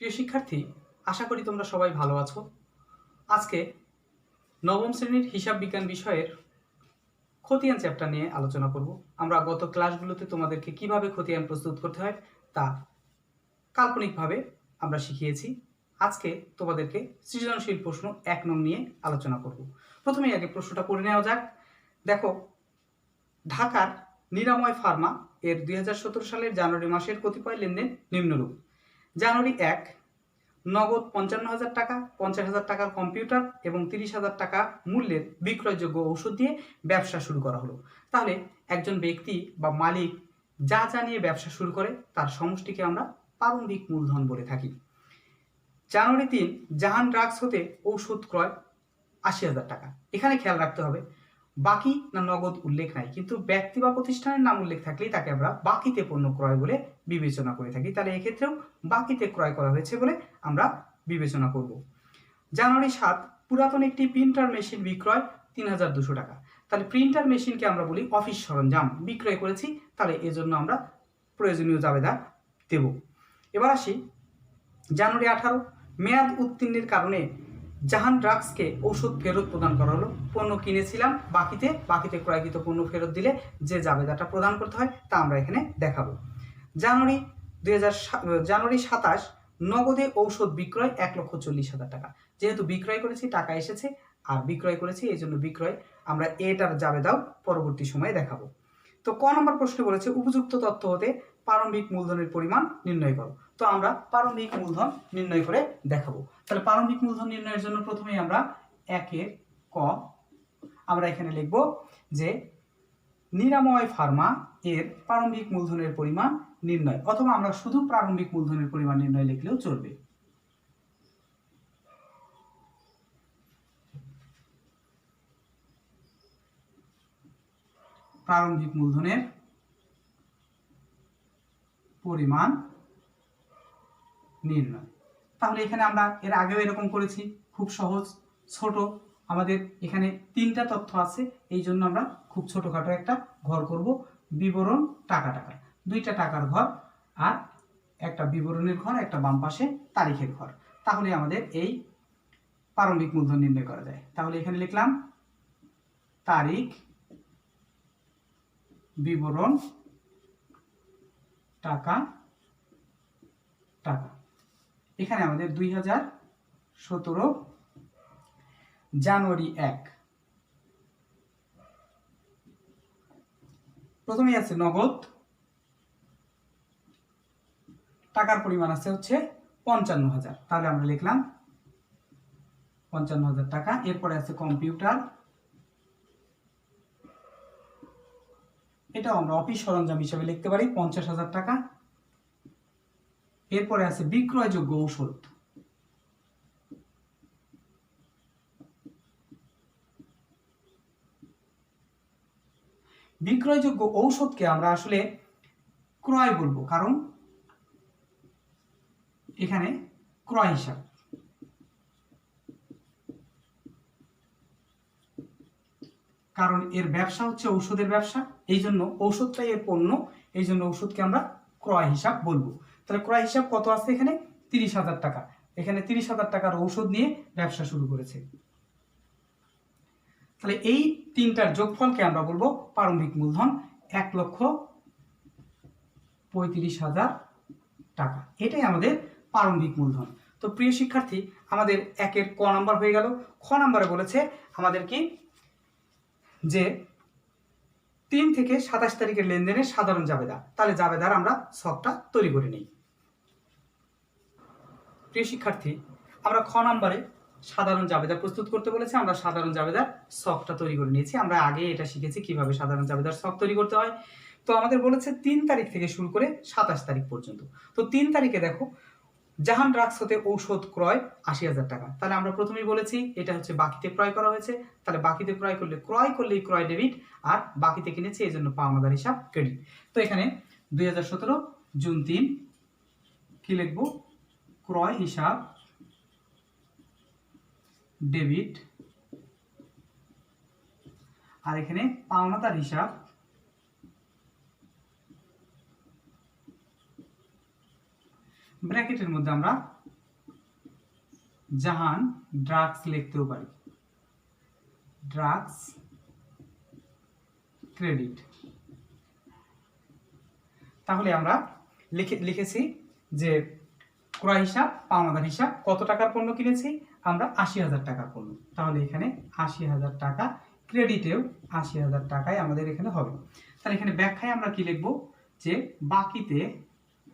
প্রিয় শিক্ষার্থী, আশা করি তোমরা সবাই ভালো আছো। আজকে নবম শ্রেণীর হিসাব বিজ্ঞান বিষয়ের খতিয়ান চ্যাপ্টার নিয়ে আলোচনা করব। আমরা গত ক্লাসগুলোতে তোমাদেরকে কিভাবে খতিয়ান প্রস্তুত করতে হয় তা কাল্পনিকভাবে আমরা শিখিয়েছি। আজকে তোমাদেরকে সৃজনশীল প্রশ্ন 1 নং নিয়ে আলোচনা করব। প্রথমেই আগে প্রশ্নটা পড়ে নেওয়া যাক। দেখো, ঢাকার নিরাময় ফার্মা এর 2017 সালের জানুয়ারি মাসের কতিপয় লেনদেন নিম্নরূপ। জানুয়ারি 1, নগদ 55,000 টাকা, 50,000 টাকার কম্পিউটার এবং 30,000 টাকা মূল্যের বিক্রয়যোগ্য ঔষধ দিয়ে ব্যবসা শুরু করা হলো। তাহলে একজন ব্যক্তি বা মালিক যা যা নিয়ে ব্যবসা শুরু করে তার সমষ্টিকে আমরা প্রারম্ভিক মূলধন বলে থাকি। জানুয়ারি 3, জাহান ড্রাগস হতে ঔষধ ক্রয় 80,000 টাকা। এখানে খেয়াল রাখতে হবে বাকি না নগদ উল্লেখ নাই, কিন্তু ব্যক্তি বা প্রতিষ্ঠানের নাম উল্লেখ থাকলেই তাকে আমরা বাকিতে পণ্য ক্রয় বলে বিবেচনা করে থাকি। তাহলে এক্ষেত্রেও বাকিতে ক্রয় করা হয়েছে বলে আমরা বিবেচনা করব। জানুয়ারি 7, পুরাতন একটি প্রিন্টার মেশিন বিক্রয় 3,200 টাকা। তাহলে প্রিন্টার মেশিনকে আমরা বলি অফিস সরঞ্জাম, বিক্রয় করেছি, তাহলে এজন্য আমরা প্রয়োজনীয় জাবেদা দেব। এবার আসি জানুয়ারি 18, মেয়াদ উত্তীর্ণের কারণে জাহান ড্রাগসকে ঔষধ ফেরত প্রদান করা হলো। পণ্য কিনেছিলাম বাকিতে ক্রয়কৃত পণ্য ফেরত দিলে যে জাবেদাটা প্রদান করতে হয় তা আমরা এখানে দেখাবো। জানুয়ারি 27, নগদে ঔষধ বিক্রয় 1,40,000 টাকা। যেহেতু বিক্রয় করেছি, টাকা এসেছে আর বিক্রয় করেছি, এই জন্য বিক্রয় আমরা এটার জাবেদাও পরবর্তী সময়ে দেখাবো। তো ক নম্বর প্রশ্নে বলেছে উপযুক্ত তথ্য হতে প্রারম্ভিক মূলধনের পরিমাণ নির্ণয় করো। তো আমরা প্রারম্ভিক মূলধন নির্ণয় করে দেখাবো। তাহলে প্রারম্ভিক মূলধন নির্ণয়ের জন্য প্রথমেই আমরা 1 ক আমরা এখানে লিখব যে নিরাময় ফার্মা এর প্রারম্ভিক মূলধনের পরিমাণ নির্ণয়, অথবা আমরা শুধু প্রারম্ভিক মূলধনের পরিমাণ নির্ণয় লিখলেও চলবে। প্রারম্ভিক মূলধনের পরিমাণ নির্ণয়। তাহলে এখানে আমরা এর আগেও এরকম করেছি, খুব সহজ ছোট। আমাদের এখানে 3টা তথ্য আছে, এই জন্য আমরা খুব ছোটখাটো একটা ঘর করব। বিবরণ টাকা, 2টা টাকার ঘর আর একটা বিবরণের ঘর, একটা বাম পাশে তারিখের ঘর। তাহলে আমাদের এই প্রারম্ভিক মূলধন নির্ণয় করা যায়। তাহলে এখানে লিখলাম তারিখ, বিবরণ টাকা। এখানে আমাদের 2017 জানুয়ারি 1, প্রথমেই আছে নগদ টাকার পরিমাণ আছে হচ্ছে 55,000। তাহলে আমরা লিখলাম 55,000 টাকা। এরপরে আছে কম্পিউটার, এটাও আমরা অফিস সরঞ্জাম হিসেবে লিখতে পারি 50,000 টাকা। এরপরে আছে বিক্রয়যোগ্য ঔষধ, বিক্রয়যোগ্য ঔষধকে আমরা আসলে ক্রয় বলবো, কারণ এখানে ক্রয় হিসাব। কারণ এর ব্যবসা হচ্ছে ঔষধের ব্যবসা, এই জন্য ঔষধটাই এর পণ্য, এই জন্য ঔষধকে আমরা ক্রয় হিসাব বলবো। তাহলে ক্রয় হিসাব কত আছে এখানে? 30,000 টাকা। এখানে 30,000 টাকার ঔষধ নিয়ে ব্যবসা শুরু করেছে। তাহলে এই 3টার যোগফলকে আমরা বলবো প্রারম্ভিক মূলধন, 1,35,000 টাকা। এটাই আমাদের প্রারম্ভিক মূলধন। তো প্রিয় শিক্ষার্থী, আমাদের 1 ক নাম্বার হয়ে গেল। খ নাম্বারে বলেছে আমাদের কি যে 3 থেকে 27 তারিখের লেনদেনের সাধারণ জাবেদা। তাহলে জাবেদার আমরা ছকটা তৈরি করে নিই। প্রিয় শিক্ষার্থী, আমরা খ নাম্বারে সাধারণ জাবেদা প্রস্তুত করতে বলেছে, আমরা সাধারণ জাবেদার ছকটা তৈরি করে নিয়েছি। আমরা আগে এটা শিখেছি কিভাবে সাধারণ জাবেদার ছক তৈরি করতে হয়। তো আমাদের বলেছে 3 তারিখ থেকে শুরু করে 27 তারিখ পর্যন্ত। তো 3 তারিখে দেখো জাহান ড্রাগস হতে ঔষধ ক্রয় 80,000 টাকা। তাহলে আমরা প্রথমেই বলেছি এটা হচ্ছে বাকিতে ক্রয় করা হয়েছে। তাহলে বাকিতে ক্রয় করলেই ক্রয় ডেবিট, আর বাকিতে কিনেছি এই জন্য পাওনাদার হিসাব ক্রেডিট। তো এখানে 2017 জুন 3 কি লিখবো? ক্রয় হিসাব ডেবিট, আর এখানে পাওনাদার হিসাব ব্র্যাকেটের মধ্যে আমরা জাহান ড্রাগস লিখতেও পারি, ড্রাগস ক্রেডিট। তাহলে আমরা লিখেছি যে ক্রয় হিসাব, পাওনাদার হিসাব, কত টাকার পণ্য কিনেছি আমরা ৮০,০০০ টাকার পণ্য, তাহলে এখানে ৮০,০০০ টাকা, ক্রেডিটেও ৮০,০০০ টাকায় আমাদের এখানে হবে। তাহলে এখানে ব্যাখ্যায় আমরা কি লিখব, যে বাকিতে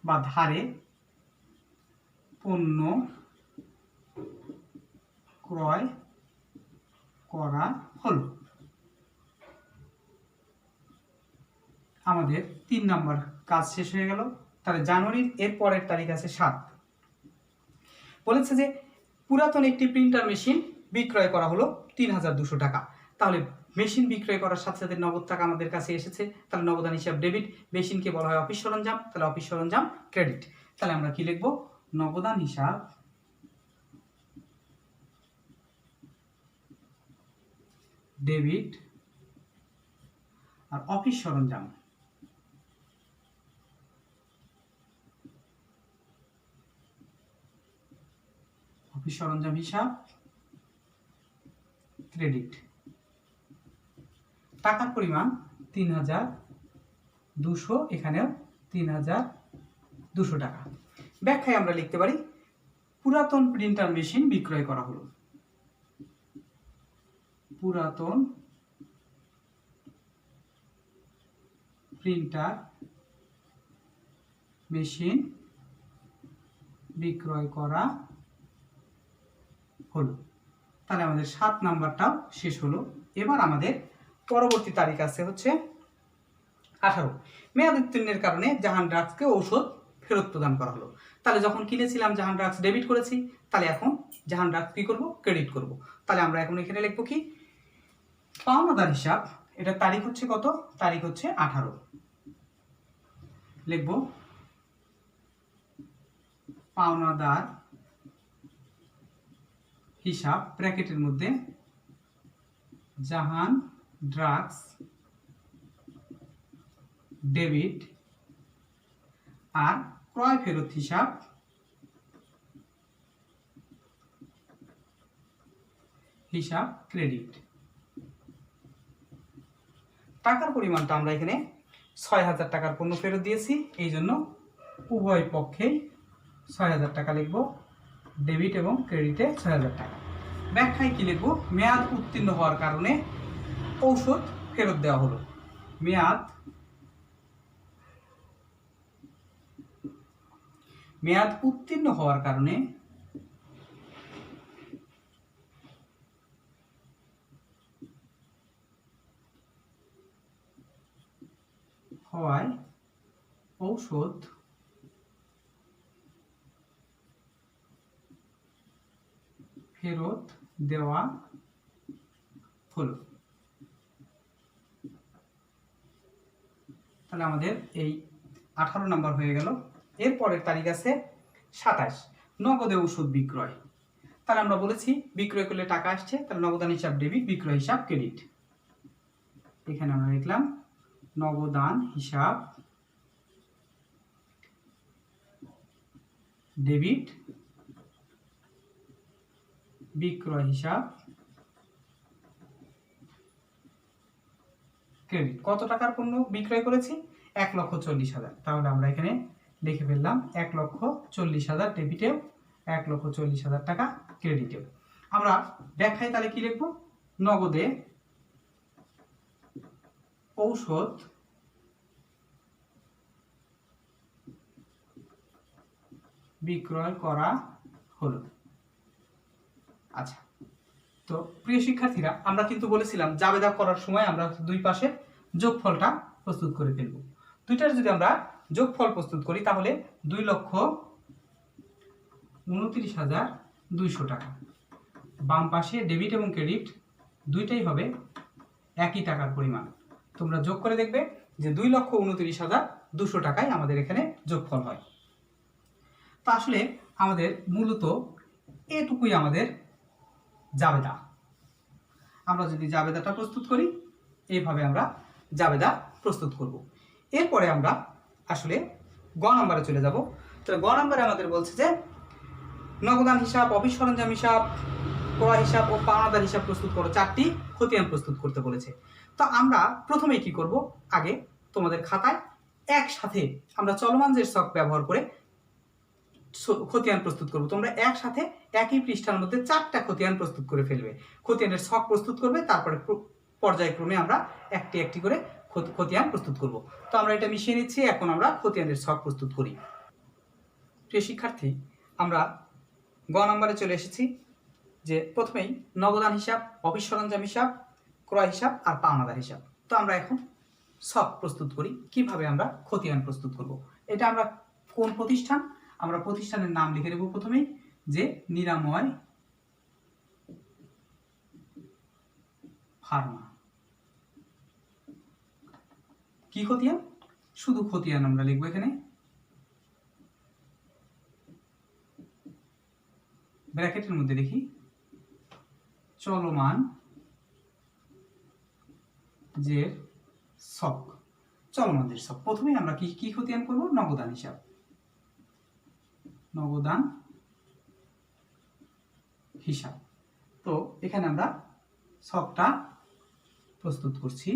বা ধারে পণ্য ক্রয় করা হলো। আমাদের ৩ নম্বর কাজ শেষ হয়ে গেল। তাহলে জানুয়ারির এর পরের তারিখ আছে ৭। বলেছে যে পুরাতন একটি প্রিন্টার মেশিন বিক্রয় করা হলো ৩,২০০ টাকা। তাহলে মেশিন বিক্রয় করার সাথে সাথে নগদ টাকা আমাদের কাছে এসেছে, তাহলে নগদান হিসাব ডেবিট, মেশিনকে বলা হয় অফিস সরঞ্জাম, তাহলে অফিস সরঞ্জাম ক্রেডিট। তাহলে আমরা কি লিখব, নগদান হিসাব ডেবিট আর অফিস সরঞ্জাম হিসাব ক্রেডিট। টাকার পরিমাণ ৩,২০০, এখানেও ৩,২০০ টাকা। ব্যাখ্যায় আমরা লিখতে পারি পুরাতন প্রিন্টার মেশিন বিক্রয় করা হলো, পুরাতন প্রিন্টার মেশিন বিক্রয় করা হলো। তাহলে আমাদের ৭ নাম্বারটাও শেষ হলো। এবার আমাদের পরবর্তী তারিখ আছে হচ্ছে 18। মেয়াদ উত্তীর্ণের কারণে জাহান ড্রাগসকে ঔষধ ফেরত প্রদান করা হলো। তাহলে যখন কিনেছিলাম জাহান ড্রাগস ডেবিট করেছি, তাহলে এখন জাহান ড্রাগস কি করব, ক্রেডিট করব। তাহলে আমরা এখন এখানে লিখব কি, পাওনাদার হিসাব, এটা তারিখ হচ্ছে কত, তারিখ হচ্ছে 18, লিখব পাওনাদার হিসাব ব্র্যাকেটের মধ্যে জাহান ড্রাগস ডেবিট আর ক্রয় ফেরত হিসাব ক্রেডিট। টাকার পরিমাণটা আমরা এখানে ৬,০০০ টাকার পণ্য ফেরত দিয়েছি, এই জন্য উভয় পক্ষেই ৬,০০০ টাকা লিখব, ডেবিট এবং ক্রেডিটে ৬,০০০ টাকা। ব্যাখ্যায় কি লিখব, মেয়াদ উত্তীর্ণ হওয়ার কারণে ঔষধ ফেরত দেওয়া হলো। মেয়াদ উত্তীর্ণ হওয়ার কারণে ঔষধ ফেরত দেওয়া হলো। তাহলে আমাদের এই 18 নাম্বার হয়ে গেল। এরপরের তারিখ আছে 27, নগদে ওষুধ বিক্রয়। তাহলে আমরা বলেছি বিক্রয় করলে টাকা আসছে, তাহলে নগদান হিসাব ডেবিট, বিক্রয় হিসাব ক্রেডিট। এখানে আমরা লিখলাম নগদান হিসাব ডেবিট, বিক্রয় হিসাব ক্রেডিট। কত টাকার পণ্য বিক্রয় করেছি, 1,40,000। তাহলে আমরা এখানে লিখে ফেললাম 1,40,000 ডেবিটেও, 1,40,000 টাকা ক্রেডিটেও। আমরা ব্যাখ্যায় তাহলে কি লিখব, নগদে ঔষধ বিক্রয় করা হলো। আচ্ছা, তো প্রিয় শিক্ষার্থীরা, আমরা কিন্তু বলেছিলাম জাবেদা করার সময় আমরা দুই পাশে যোগফলটা প্রস্তুত করে ফেলব। দুইটার যদি আমরা যোগফল প্রস্তুত করি তাহলে 2,29,200 টাকা। বাম পাশে ডেবিট এবং ক্রেডিট দুইটাই হবে একই টাকার পরিমাণ। তোমরা যোগ করে দেখবে যে 2,29,200 টাকায় আমাদের এখানে যোগফল হয়। তা আসলে আমাদের মূলত এটুকুই আমাদের জাবেদা। আমরা যদি জাবেদাটা প্রস্তুত করি, এইভাবে আমরা জাবেদা প্রস্তুত করব। এরপরে আমরা আসলে গ নাম্বারে চলে যাব। তো গ নাম্বারে আমাদের বলছে যে নগদান হিসাব, অফিস সরঞ্জাম হিসাব, ক্রয় হিসাব ও পাওনাদার হিসাব প্রস্তুত করো। 4টি খতিয়ান প্রস্তুত করতে বলেছে। তো আমরা প্রথমেই কি করব, আগে তোমাদের খাতায় একসাথে আমরা চলমান যে স্টক ব্যবহার করে খতিয়ান প্রস্তুত করব। তোমরা একসাথে একই পৃষ্ঠার মধ্যে 4টা খতিয়ান প্রস্তুত করে ফেলবে। খতিয়ানের ছক প্রস্তুত করবে, তারপরে পর্যায়ক্রমে আমরা একটি একটি করে খতিয়ান প্রস্তুত করব। তো আমরা এটা মিশিয়ে নিচ্ছি। এখন আমরা খতিয়ানের ছক প্রস্তুত করি। প্রিয় শিক্ষার্থী, আমরা গ নম্বরে চলে এসেছি, যে প্রথমেই নগদান হিসাব, অফিস সরঞ্জাম হিসাব, ক্রয় হিসাব আর পাওনাদার হিসাব। তো আমরা এখন ছক প্রস্তুত করি, কিভাবে আমরা খতিয়ান প্রস্তুত করব। এটা আমরা কোন প্রতিষ্ঠান, আমরা প্রতিষ্ঠানের নাম লিখে দেব প্রথমেই, যে নিরাময় ফার্মা। কি খতিয়ান, শুধু খতিয়ান আমরা লিখবো এখানে, ব্র্যাকেটের মধ্যে লিখি চলমান যে ছক, চলমান যে ছক। প্রথমেই আমরা কি কি খতিয়ান করব, নগদান হিসাব, নগদান হিসাব। তো এখানে আমরা ছকটা প্রস্তুত করছি।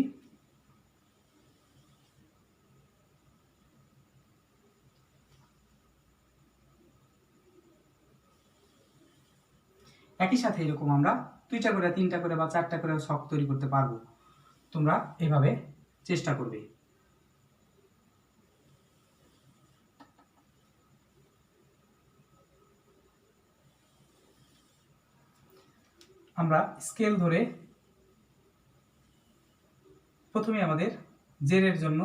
একই সাথে এরকম আমরা 2টা করে, 3টা করে বা 4টা করে ছক তৈরি করতে পারবো। তোমরা এভাবে চেষ্টা করবে। আমরা স্কেল ধরে প্রথমে আমাদের জেরের জন্য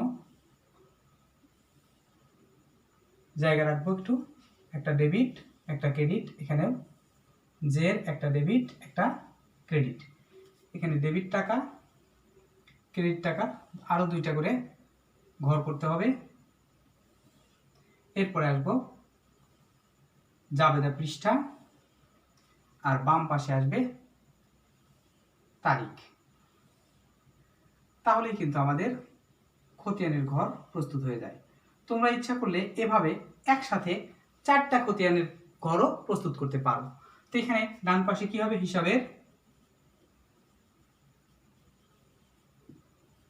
জায়গা রাখবো একটু, একটা ডেবিট একটা ক্রেডিট, এখানেও জের একটা ডেবিট একটা ক্রেডিট, এখানে ডেবিট টাকা ক্রেডিট টাকা আরো 2টা করে ঘর করতে হবে। এরপরে আসবো জাবেদা পৃষ্ঠা, আর বাম পাশে আসবে তারিখ। তাহলেই কিন্তু আমাদের খতিয়ানের ঘর প্রস্তুত হয়ে যায়। তোমরা ইচ্ছা করলে এভাবে একসাথে 4টা খতিয়ানের ঘরও প্রস্তুত করতে পারো। তো এখানে ডান পাশে কি হবে, হিসাবের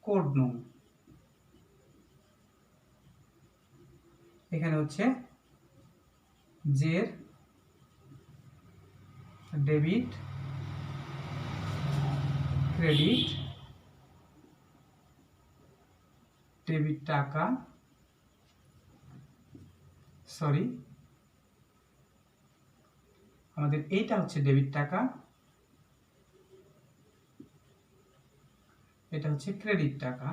কোড নং, এখানে হচ্ছে জের ডেবিট ক্রেডিট, ডেবিট টাকা, সরি আমাদের এইটা হচ্ছে ডেবিট টাকা, এটা হচ্ছে ক্রেডিট টাকা,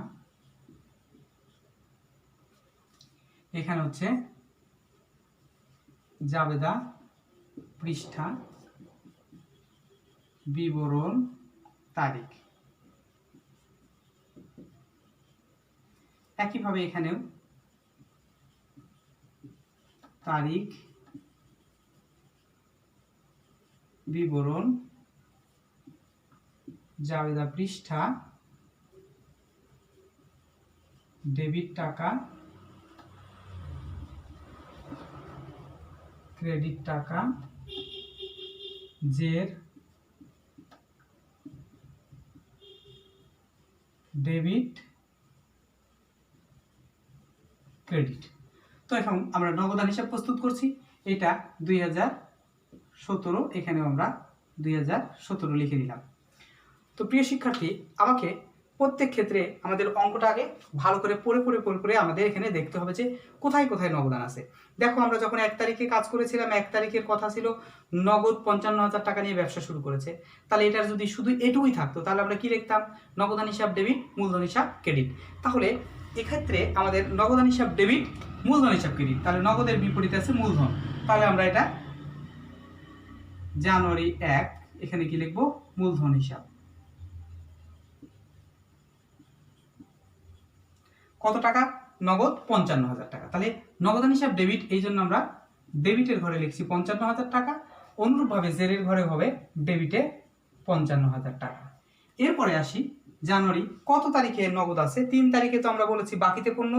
এখানে হচ্ছে জাবেদা পৃষ্ঠা, বিবরণ, তারিখ। একইভাবে এখানেও তারিখ, বিবরণ, জাবেদা পৃষ্ঠা, ডেবিট টাকা, ক্রেডিট টাকা, জের ডেবিট ক্রেডিট। তো এখন আমরা নগদান হিসাব প্রস্তুত করছি, এটা 2017, এখানেও আমরা 2017 লিখে দিলাম। তো প্রিয় শিক্ষার্থী, আমাকে প্রত্যেক ক্ষেত্রে আমাদের অঙ্কটা আগে ভালো করে পড়ে আমাদের এখানে দেখতে হবে যে কোথায় কোথায় নগদান আছে। দেখো, আমরা যখন 1 তারিখে কাজ করেছিলাম, 1 তারিখের কথা ছিল নগদ 55,000 টাকা নিয়ে ব্যবসা শুরু করেছে। তাহলে এটার যদি শুধু এটুকুই থাকতো, তাহলে আমরা কি লিখতাম, নগদান হিসাব ডেবিট, মূলধন হিসাব ক্রেডিট। তাহলে এক্ষেত্রে আমাদের নগদান হিসাব ডেবিট, মূলধন হিসাব ক্রেডিট, তাহলে নগদের বিপরীতে আছে মূলধন। তাহলে আমরা এটা জানুয়ারি 1, এখানে কি লিখবো, মূলধন হিসাব। কত টাকা, নগদ 55,000 টাকা। তাহলে নগদান হিসাব ডেবিট, এই জন্য আমরা ডেবিটের ঘরে লিখছি 55,000 টাকা। অনুরূপভাবে জেরের ঘরে হবে ডেবিটে 55,000 টাকা। এরপরে আসি জানুয়ারি কত তারিখে নগদ আছে। 3 তারিখে তো আমরা বলেছি বাকিতে পণ্য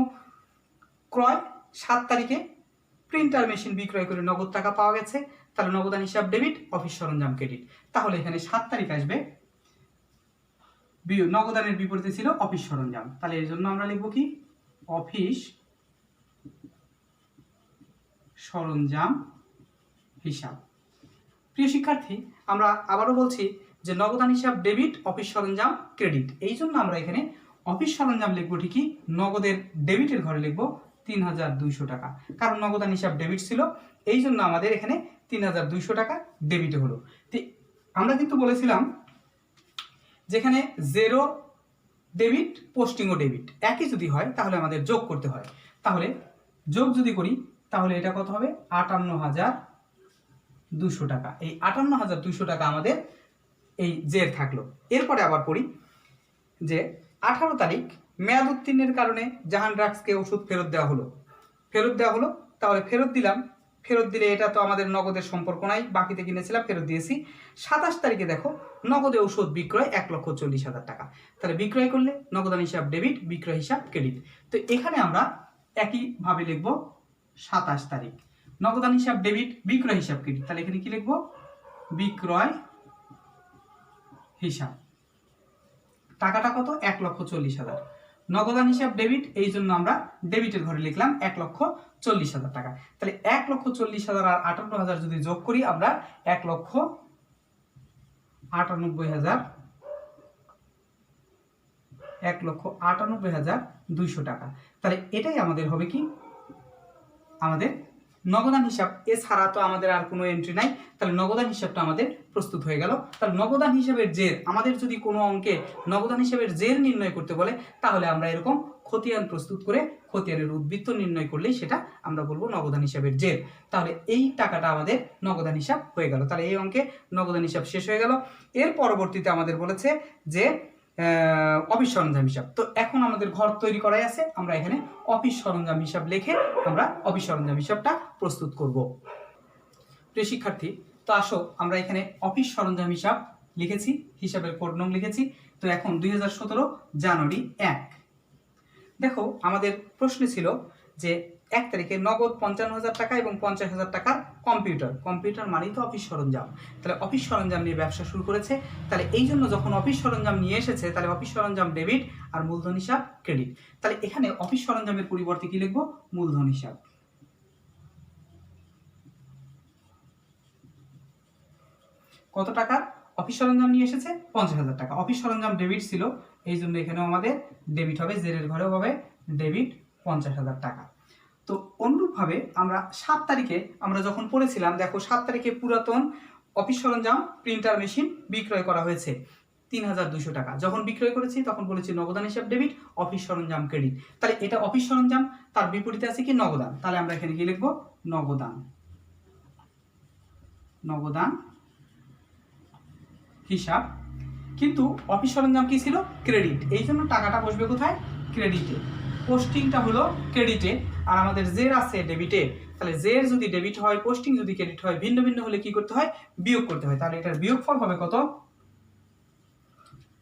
ক্রয়, 7 তারিখে প্রিন্টার মেশিন বিক্রয় করে নগদ টাকা পাওয়া গেছে, তাহলে নগদান হিসাব ডেবিট, অফিস সরঞ্জাম ক্রেডিট। তাহলে এখানে 7 তারিখ আসবে, নগদানের বিপরীতে ছিল অফিস সরঞ্জাম, তাহলে এর জন্য আমরা লিখব কি অফিস সরঞ্জাম হিসাব। প্রিয় শিক্ষার্থী, আমরা আবারও বলছি যে নগদান হিসাব ডেবিট, অফিস সরঞ্জাম ক্রেডিট। এই জন্য আমরা এখানে অফিস সরঞ্জাম লিখবো ঠিকই, নগদের ডেবিটের ঘরে লিখবো 3200 টাকা, কারণ নগদান হিসাব ডেবিট ছিল, এই জন্য আমাদের এখানে 3200 টাকা ডেবিটে হলো। তো আমরা কিন্তু বলেছিলাম যেখানে জেরো ডেবিট, পোস্টিংও ডেবিট একই যদি হয় তাহলে আমাদের যোগ করতে হয়। তাহলে যোগ যদি করি তাহলে এটা কত হবে 58,200 টাকা। এই 58,200 টাকা আমাদের এই জের থাকলো। এরপরে আবার পড়ি যে 18 তারিখ মেয়াদ উত্তীর্ণের কারণে জাহান ড্রাগসকে ওষুধ ফেরত দেওয়া হলো। তাহলে ফেরত দিলাম, ফেরত দিলে এটা তো আমাদের নগদের সম্পর্ক নাই, বাকিতে কিনেছিলাম ফেরত দিয়েছি। 27 তারিখে দেখো নগদে ওষুধ বিক্রয় 1,40,000 টাকা, তাহলে বিক্রয় করলে নগদান হিসাব ডেবিট, বিক্রয় হিসাব ক্রেডিট। তো এখানে আমরা একইভাবে লিখবো 27 তারিখ নগদান হিসাব ডেবিট, বিক্রয় হিসাব ক্রেডিট, তাহলে এখানে কি লিখবো বিক্রয় হিসাব। টাকাটা কত 1,40,000, নগদান হিসাব ডেবিট, এই জন্য আমরা ডেবিটের ঘরে লিখলাম 1,40,000 টাকা। তাহলে 1,40,000 আর 58,000 যদি যোগ করি আমরা 1,98,200 টাকা। তাহলে এটাই আমাদের হবে কি আমাদের নগদান হিসাব। এছাড়া তো আমাদের আর কোনো এন্ট্রি নাই, তাহলে নগদান হিসাবটা আমাদের প্রস্তুত হয়ে গেল। তাহলে নগদান হিসাবের জের, আমাদের যদি কোনো অঙ্কে নগদান হিসাবের জের নির্ণয় করতে বলে তাহলে আমরা এরকম খতিয়ান প্রস্তুত করে খতিয়ানের উদ্বৃত্ত নির্ণয় করলেই সেটা আমরা বলবো নগদান হিসাবের জের। তাহলে এই টাকাটা আমাদের নগদান হিসাব হয়ে গেল। তাহলে এই অঙ্কে নগদান হিসাব শেষ হয়ে গেল। এর পরবর্তীতে আমাদের বলেছে যে অফিস সরঞ্জাম হিসাব। তো এখন আমাদের ঘর তৈরি করাই আছে, আমরা এখানে অফিস সরঞ্জাম হিসাব লিখে আমরা অফিস সরঞ্জাম হিসাবটা প্রস্তুত করব। প্রিয় শিক্ষার্থী, তো আসো আমরা এখানে অফিস সরঞ্জাম হিসাব লিখেছি, হিসাবের কোড নং লিখেছি। তো এখন 2017 জানুয়ারি 1 দেখো আমাদের প্রশ্নে ছিল যে 1 তারিখে নগদ 55,000 টাকা এবং 50,000 টাকার কম্পিউটার মানেই তো অফিস সরঞ্জাম, তাহলে অফিস সরঞ্জাম নিয়ে ব্যবসা শুরু করেছে। তাহলে এই জন্য যখন অফিস সরঞ্জাম নিয়ে এসেছে তাহলে অফিস সরঞ্জাম ডেবিট আর মূলধন হিসাব ক্রেডিট। তাহলে এখানে অফিস সরঞ্জামের পরিবর্তে কি লিখবো মূলধন হিসাব। কত টাকা অফিস সরঞ্জাম নিয়ে এসেছে 50,000 টাকা, অফিস সরঞ্জাম ডেবিট ছিল এই জন্য এখানেও আমাদের ডেবিট হবে, জেরের ঘরেও হবে ডেবিট 50,000 টাকা। তো অনুরূপভাবে আমরা 7 তারিখে আমরা যখন পড়েছিলাম, দেখো 7 তারিখে পুরাতন অফিস সরঞ্জাম প্রিন্টার মেশিন বিক্রয় করা হয়েছে 3,200 টাকা। যখন বিক্রয় করেছি তখন বলেছি নগদান হিসাব ডেবিট, অফিস সরঞ্জাম ক্রেডিট। তাহলে এটা অফিস সরঞ্জাম, তার বিপরীতে আছে কি নগদান, তাহলে আমরা এখানে কি লিখবো নগদান হিসাব। কিন্তু অফিস সরঞ্জাম কি ছিল ক্রেডিট, এই জন্য টাকাটা বসবে কোথায় ক্রেডিটে, পোস্টিংটা হলো ক্রেডিটে আর আমাদের জের আছে ডেবিটে। তাহলে জের যদি ডেবিট হয়, পোস্টিং যদি ক্রেডিট হয়, ভিন্ন ভিন্ন হলে কি করতে হয় বিয়োগ করতে হয়। তাহলে এটার বিয়োগফল হবে কত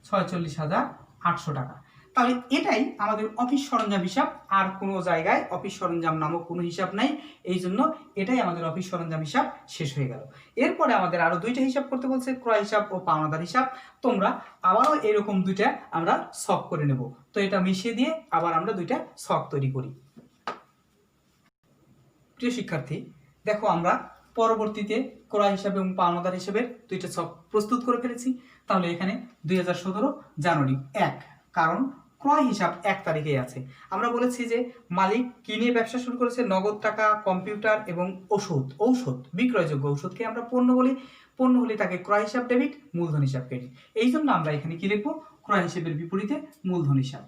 46,800 টাকা। তাহলে এটাই আমাদের অফিস সরঞ্জাম হিসাব, আর কোনো জায়গায় অফিস সরঞ্জাম নামক কোনো হিসাব নাই, এই জন্য এটাই আমাদের অফিস সরঞ্জাম হিসাব শেষ হয়ে গেল। এরপরে আমাদের আরো দুইটা হিসাব করতে বলছে, ক্রয় হিসাব ও পাওনাদার হিসাব। তোমরা আবারও এরকম দুইটা আমরা ছক করে নেব। তো এটা মিশিয়ে দিয়ে আবার আমরা দুইটা ছক তৈরি করি। প্রিয় শিক্ষার্থী, দেখো আমরা পরবর্তীতে ক্রয় হিসাব এবং পাওনাদার হিসাবের দুইটা ছক প্রস্তুত করে ফেলেছি। তাহলে এখানে 2017 জানুয়ারি 1, কারণ ক্রয় হিসাব 1 তারিখে আছে। আমরা বলেছি যে মালিক কিনে ব্যবসা শুরু করেছে, নগদ টাকা, কম্পিউটার এবং ঔষধ বিক্রয়যোগ্য ঔষধকে আমরা পণ্য বলি, পণ্য হলে তাকে ক্রয় হিসাব ডেবিট, মূলধন হিসাব ক্রেডিট। এই জন্য আমরা এখানে কি লিখবো ক্রয় হিসাবের বিপরীতে মূলধন হিসাব।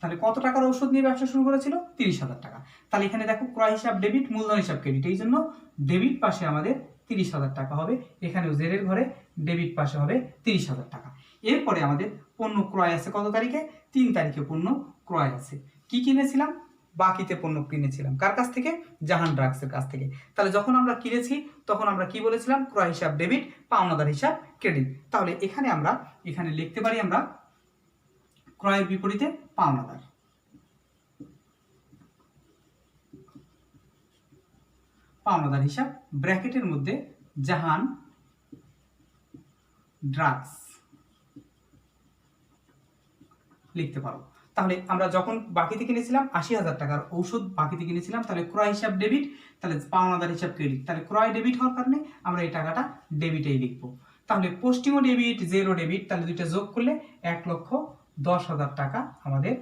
তাহলে কত টাকার ঔষধ নিয়ে ব্যবসা শুরু করেছিল 30,000 টাকা। তাহলে এখানে দেখো ক্রয় হিসাব ডেবিট, মূলধন হিসাব ক্রেডিট, এই জন্য ডেবিট পাশে আমাদের 30,000 টাকা হবে, এখানেও জেরের ঘরে ডেবিট পাশে হবে 30,000 টাকা। এরপরে আমাদের পণ্য ক্রয় আছে কত তারিখে 3 তারিখে পণ্য ক্রয় আছে। কি কিনেছিলাম বাকিতে পণ্য কিনেছিলাম, কার কাছ থেকে জাহান ড্রাগসের কাছ থেকে। তাহলে যখন আমরা কিনেছি তখন আমরা কি বলেছিলাম ক্রয় হিসাব ডেবিট, পাওনাদার হিসাব ক্রেডিট। তাহলে এখানে লিখতে পারি আমরা ক্রয়ের বিপরীতে পাওনাদার। পাওনাদার হিসাব, ব্র্যাকেটের মধ্যে জাহান ড্রাগস লিখতে পারো। তাহলে আমরা যখন বাকিতে কিনেছিলাম ৮০,০০০ টাকার ঔষধ বাকিতে কিনেছিলাম, তাহলে ক্রয় হিসাব ডেবিট, তাহলে পাওনাদার হিসাব ক্রেডিট, তাহলে ক্রয় ডেবিট হওয়ার কারণে আমরা এই টাকাটা ডেবিটেই লিখবো। তাহলে পোস্টিংও ডেবিট, জেরো ডেবিট, তাহলে দুইটা যোগ করলে ১,১০,০০০ টাকা আমাদের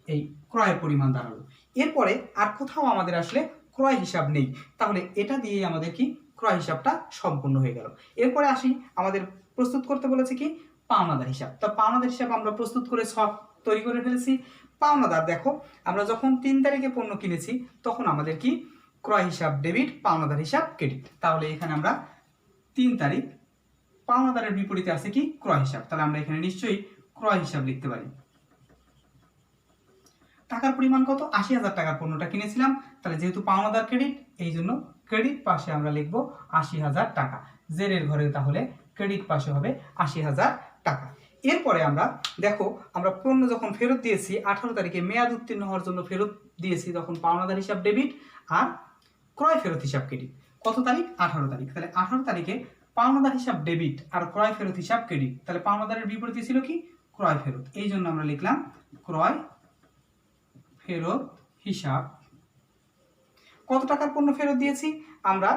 এই ক্রয়ের পরিমাণ দাঁড়ালো। এরপরে আর কোথাও আমাদের আসলে ক্রয় হিসাব নেই, তাহলে এটা দিয়ে আমাদের কি ক্রয় হিসাবটা সম্পূর্ণ হয়ে গেল। এরপরে আসি, আমাদের প্রস্তুত করতে বলেছে কি পাওনাদার হিসাব। তো পাওনাদার হিসাব আমরা প্রস্তুত করে সব তৈরি করে ফেলেছি। পাওনাদার দেখো, আমরা যখন ৩ তারিখে পণ্য কিনেছি তখন আমাদের কি ক্রয় হিসাব ডেবিট, পাওনাদার হিসাব ক্রেডিট। তাহলে এখানে আমরা ৩ তারিখ, পাওনাদারের বিপরীতে আছে কি ক্রয় হিসাব, তাহলে আমরা এখানে নিশ্চয়ই ক্রয় হিসাব লিখতে পারি। টাকার পরিমাণ কত? ৮০,০০০ টাকার পণ্যটা কিনেছিলাম, তাহলে যেহেতু পাওনাদার ক্রেডিট এই জন্য ক্রেডিট পাশে আমরা লিখব ৮০,০০০ টাকা, জেরের ঘরে তাহলে ক্রেডিট পাশে হবে ৮০,০০০ টাকা। এরপরে আমরা দেখো, আমরা পণ্য যখন ফেরত দিয়েছি ১৮ তারিখে মেয়াদ উত্তীর্ণ হওয়ার জন্য ফেরত দিয়েছি, তখন পাওনাদার হিসাব ডেবিট আর ক্রয় ফেরত হিসাব ক্রেডিট। কত তারিখ? ১৮ তারিখ। তাহলে ১৮ তারিখে পাওনাদার হিসাব ডেবিট আর ক্রয় ফেরত হিসাব ক্রেডিট, তাহলে পাওনাদারের বিপরীতে ছিল কি ক্রয় ফেরত, এই জন্য আমরা লিখলাম ক্রয় ফেরত হিসাব। কত টাকার পণ্য ফেরত দিয়েছি? আমরা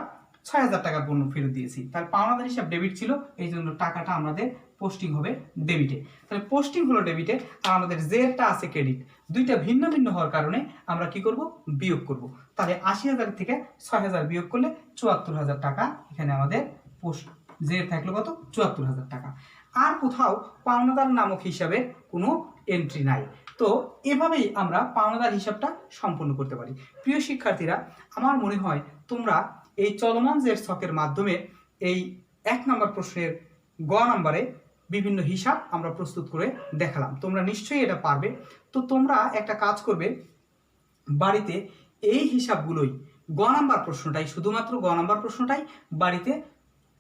৬,০০০ টাকার পণ্য ফেরত দিয়েছি, তার পাওনাদার হিসাব ডেবিট ছিল, এই জন্য টাকাটা আমাদের পোস্টিং হবে ডেবিটে। তাহলে পোস্টিং হলো ডেবিটে আর আমাদের জেরটা আছে ক্রেডিট, দুইটা ভিন্ন ভিন্ন হওয়ার কারণে আমরা কি করব? বিয়োগ করব। তাহলে ৮০,০০০ থেকে ৬,০০০ বিয়োগ করলে ৭৪,০০০ টাকা, এখানে আমাদের জের থাকলো কত? ৭৪,০০০ টাকা। আর কোথাও পাওনাদার নামক হিসাবে কোনো এন্ট্রি নাই। তো এভাবেই আমরা পাওনাদার হিসাবটা সম্পন্ন করতে পারি। প্রিয় শিক্ষার্থীরা, আমার মনে হয় তোমরা এই চলমান জের ছকের মাধ্যমে এই ১ নম্বর প্রশ্নের গ নম্বরে বিভিন্ন হিসাব আমরা প্রস্তুত করে দেখালাম, তোমরা নিশ্চয়ই এটা পারবে। তো তোমরা একটা কাজ করবে, বাড়িতে এই হিসাবগুলোই গ নম্বর প্রশ্নটাই, শুধুমাত্র গ নম্বর প্রশ্নটাই বাড়িতে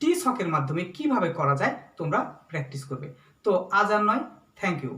টি ছকের মাধ্যমে কিভাবে করা যায় তোমরা প্র্যাকটিস করবে। তো আজ আর নয়, থ্যাংক ইউ।